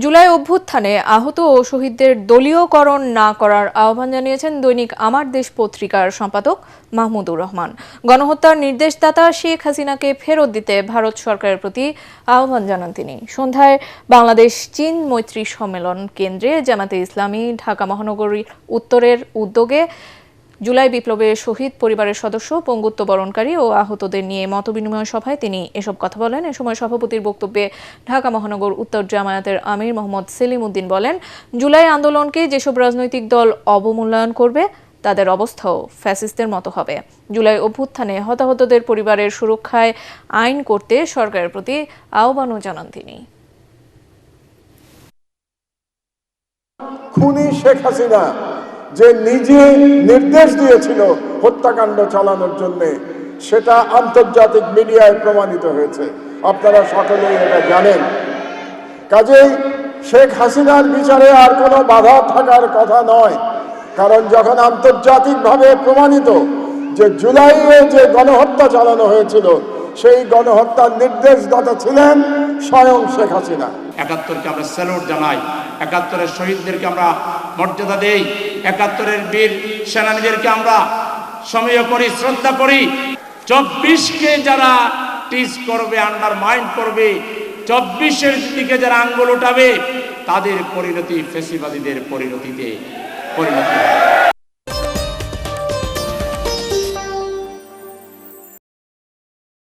জুলাই অভ্যুত্থানে আহত ও শহীদদের দলীয়করণ না করার আহ্বান জানিয়েছেন দৈনিক আমার দেশ পত্রিকার সম্পাদক মাহমুদুর রহমান। গণহত্যার নির্দেশদাতা শেখ হাসিনাকে ফেরত দিতে ভারত সরকারের প্রতি আহ্বান জানান তিনি। সন্ধ্যায় বাংলাদেশ চীন মৈত্রী সম্মেলন কেন্দ্রে জামাতে ইসলামী ঢাকা মহানগরী উত্তরের উদ্যোগে জুলাই বিপ্লবে শহীদ পরিবারের সদস্য, পঙ্গুত্ব বরণকারী ও আহতদের নিয়ে মতবিনিময় সভায় তিনি এসব কথা বলেন। এ সময় সভাপতির বক্তব্যে ঢাকা মহানগর উত্তর জামায়াতের আমির মোহাম্মদ সেলিম উদ্দিন বলেন, জুলাই আন্দোলনকে যেসব রাজনৈতিক দল অবমূল্যায়ন করবে তাদের অবস্থাও ফ্যাসিস্টদের মতো হবে। জুলাই অভ্যুত্থানে হতাহতদের পরিবারের সুরক্ষায় আইন করতে সরকারের প্রতি আহ্বানও জানান তিনি। খুনি শেখ হাসিনা যে নিজে নির্দেশ দিয়েছিল হত্যাকাণ্ড চালানোর জন্য, সেটা আন্তর্জাতিক মিডিয়ায় প্রমাণিত হয়েছে। আপনারা সকলেই এটা জানেন। কাজেই শেখ হাসিনার বিচারে আর কোনো বাধা থাকার কথা নয়, কারণ যখন আন্তর্জাতিকভাবে প্রমাণিত যে জুলাইয়ে যে গণহত্যা চালানো হয়েছিল, সেই গণহত্যার নির্দেশদাতা ছিলেন স্বয়ং শেখ হাসিনা। ৭১কে আমরা স্যালুট জানাই, ৭১-এর শহীদদেরকে আমরা মর্যাদা দেই, ৭১-এর বীর সেনানীদেরকে আমরা সমীহ করি, শ্রদ্ধা করি। ২৪কে যারা টিজ করবে, আন্ডারমাইন করবে, ২৪-এর দিকে যারা আঙ্গুল উঠাবে, তাদের পরিণতি ফ্যাসিবাদীদের পরিণতিতে পরিণত হবে।